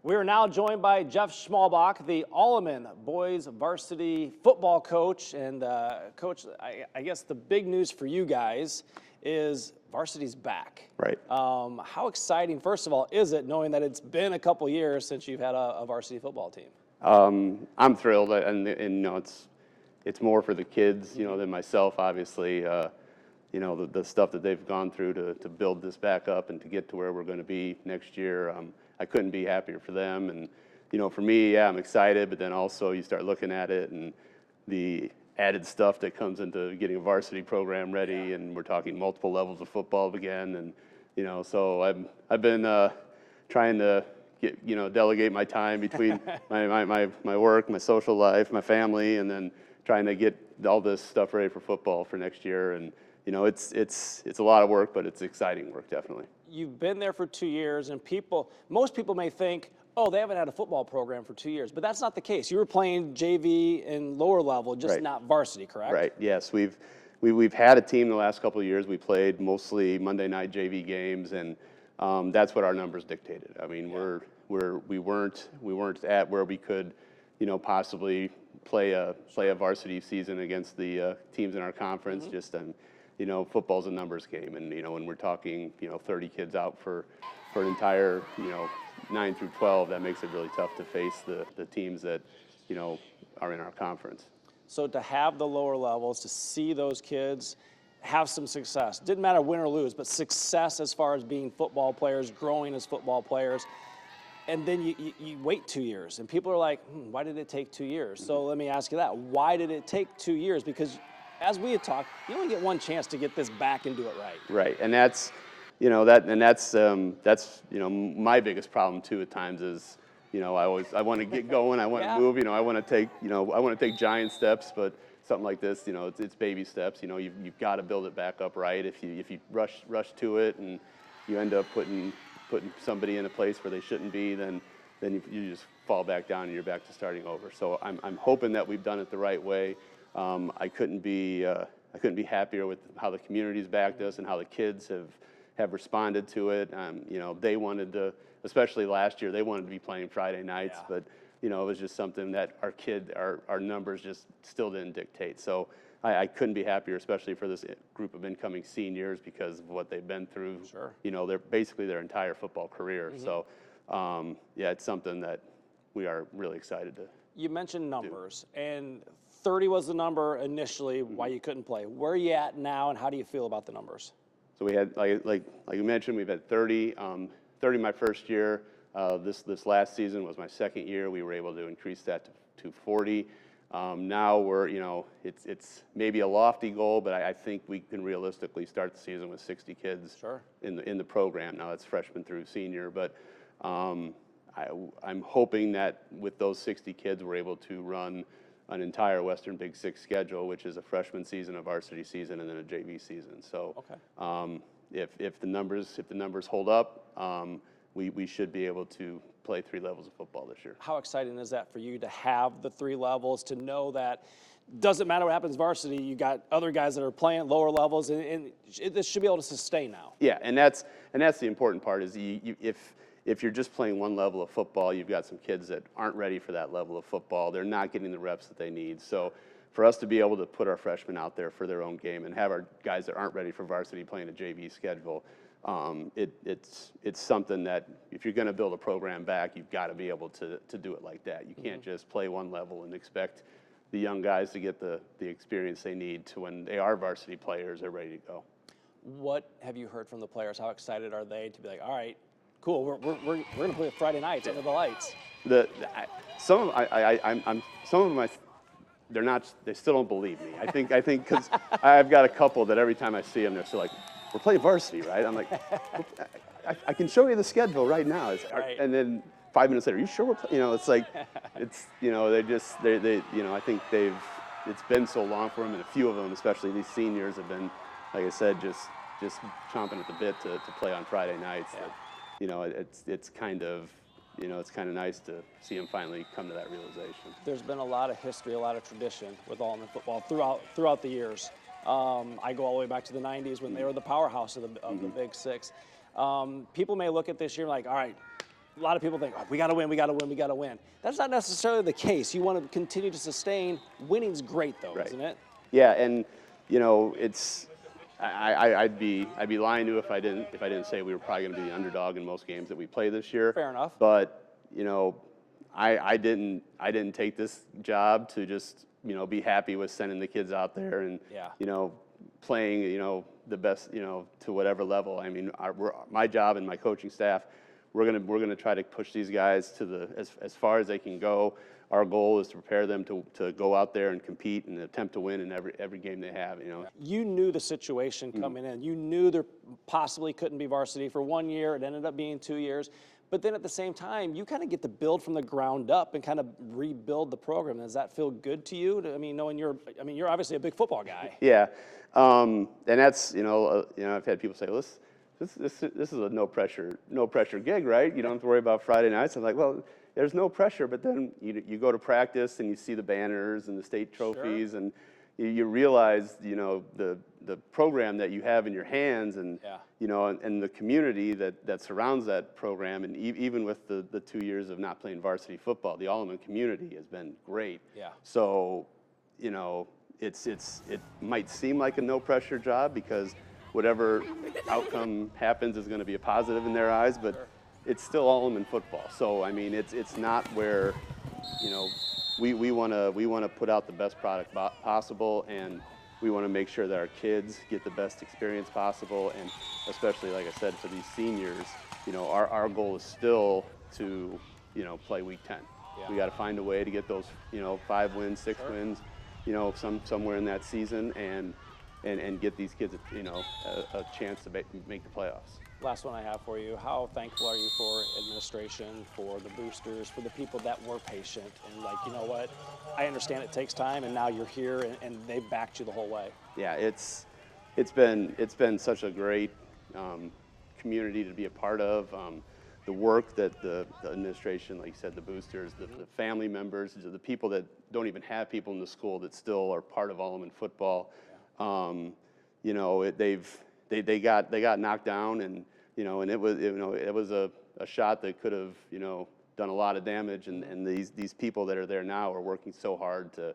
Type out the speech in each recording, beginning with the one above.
We are now joined by Jeff Schmulbach, the Alleman boys varsity football coach. And Coach, I guess the big news for you guys is varsity's back. Right. How exciting, first of all, is it knowing that it's been a couple years since you've had a varsity football team? I'm thrilled, and you know, it's more for the kids, you know, than myself. Obviously, you know, the stuff that they've gone through to build this back up and to get to where we're going to be next year. I couldn't be happier for them, and you know, for me, yeah, I'm excited. But then also, you start looking at it and the added stuff that comes into getting a varsity program ready, and we're talking multiple levels of football again, and you know, so I've been trying to delegate my time between my work, my social life, my family, and then trying to get all this stuff ready for football for next year. And you know, it's a lot of work, but it's exciting work, definitely. You've been there for 2 years, and most people may think, oh, they haven't had a football program for 2 years, but that's not the case. You were playing JV and lower level, just Right. not varsity, correct? Right. Yes, we've had a team the last couple of years. We played mostly Monday night JV games, and that's what our numbers dictated. I mean, we weren't at where we could, you know, possibly play a varsity season against the teams in our conference. Just you know, football's a numbers game, and you know, when we're talking, you know, 30 kids out for an entire, you know, 9 through 12, that makes it really tough to face the teams that, you know, are in our conference. So to have the lower levels, to see those kids have some success, didn't matter win or lose, but success as far as being football players, growing as football players, and then you wait 2 years, and people are like, why did it take 2 years? So let me ask you that. Why did it take 2 years? Because as we had talked, you only get one chance to get this back and do it right. Right, and that's, you know, that's you know, my biggest problem too at times is, you know, I want to get going, I want to move, you know, I want to take giant steps, but something like this, you know, it's baby steps. You know, you've got to build it back up right. If you rush to it and you end up putting somebody in a place where they shouldn't be, then you just fall back down and you're back to starting over. So I'm hoping that we've done it the right way. I couldn't be happier with how the community's backed us and how the kids have responded to it. You know, they wanted to, especially last year, they wanted to be playing Friday nights, but you know, it was just something that our numbers just still didn't dictate. So I couldn't be happier, especially for this group of incoming seniors, because of what they've been through. Sure. You know, they're basically their entire football career. So yeah, it's something that we are really excited to. You mentioned numbers, and 30 was the number initially why you couldn't play. Where are you at now, and how do you feel about the numbers? So we had, like you mentioned, we've had 30 my first year. This last season was my second year. We were able to increase that to 40. Now we're, you know, it's maybe a lofty goal, but I think we can realistically start the season with 60 kids in the program. Now that's freshman through senior, but I'm hoping that with those 60 kids, we're able to run an entire Western Big Six schedule, which is a freshman season, a varsity season, and then a JV season. So if the numbers hold up, we should be able to play 3 levels of football this year. How exciting is that for you to have the 3 levels, to know that doesn't matter what happens varsity, you got other guys that are playing lower levels, and this should be able to sustain now. Yeah, and that's the important part is if you're just playing one level of football, you've got some kids that aren't ready for that level of football. They're not getting the reps that they need. So for us to be able to put our freshmen out there for their own game and have our guys that aren't ready for varsity playing a JV schedule, it's something that if you're going to build a program back, you've got to be able to do it like that. You can't just play one level and expect the young guys to get the experience they need to when they are varsity players, they're ready to go. What have you heard from the players? How excited are they to be like, all right, cool, we're going to play Friday nights under the lights? Some of them, they're not. They still don't believe me. I think because I've got a couple that every time I see them, they're still like, "We're playing varsity, right?" I'm like, I can show you the schedule right now. And then 5 minutes later, are you sure we're playing? You know, it's like, you know, they you know, I think it's been so long for them, and a few of them, especially these seniors, have been, like I said, just chomping at the bit to play on Friday nights. That, you know, it's kind of nice to see them finally come to that realization. There's been a lot of history, a lot of tradition with Alleman football throughout the years. I go all the way back to the 90s when they were the powerhouse of the Big Six. People may look at this year like, all right, a lot of people think, oh, we got to win, we got to win, we got to win. That's not necessarily the case. You want to continue to sustain. Winning's great, though, Right. isn't it? Yeah, and it's I'd be lying to you if I didn't say we were probably going to be the underdog in most games that we play this year. Fair enough. But I didn't take this job to just be happy with sending the kids out there and playing the best to whatever level. I mean, my job and my coaching staff, we're gonna try to push these guys to as far as they can go. Our goal is to prepare them to go out there and compete and attempt to win in every game they have. You knew the situation coming in. You knew there possibly couldn't be varsity for 1 year. It ended up being 2 years. But then at the same time, you kind of get to build from the ground up and kind of rebuild the program. Does that feel good to you? I mean, knowing you're obviously a big football guy. Yeah, and that's I've had people say, well, this is a no pressure gig, right? You don't have to worry about Friday nights. I'm like, well, there's no pressure, but then you go to practice and you see the banners and the state trophies, and you realize the program that you have in your hands, and and the community that surrounds that program, and even with the 2 years of not playing varsity football, the Alleman community has been great. Yeah. So it might seem like a no pressure job because whatever outcome happens is going to be a positive in their eyes, but it's still Alleman football. So I mean, it's not where we want to put out the best product possible, and we want to make sure that our kids get the best experience possible, and especially, like I said, for these seniors, our goal is still to play week 10. Yeah. We got to find a way to get those 5 wins, 6 wins, somewhere in that season, and get these kids a chance to make the playoffs. Last one I have for you. How thankful are you for administration, for the boosters, for the people that were patient and like, you know what, I understand it takes time, and now you're here and they backed you the whole way. Yeah, it's been such a great community to be a part of. The work that the administration, like you said, the boosters, the family members, the people that don't even have people in the school that still are part of Alleman football. They got knocked down, and it was a shot that could have done a lot of damage, and these people that are there now are working so hard to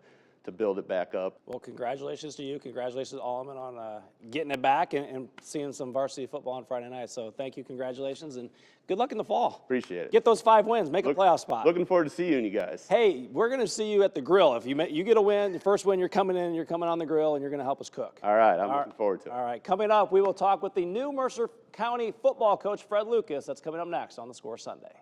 build it back up. Well, congratulations to you. Congratulations to Alleman on getting it back and seeing some varsity football on Friday night. So thank you, congratulations, and good luck in the fall. Appreciate it. Get those 5 wins, make a playoff spot. Looking forward to seeing you guys. Hey, we're going to see you at the grill. If you get a win, the first win, you're coming on the grill, and you're going to help us cook. All right, I'm looking forward to it. All right, coming up, we will talk with the new Mercer County football coach, Fred Lucas. That's coming up next on The Score Sunday.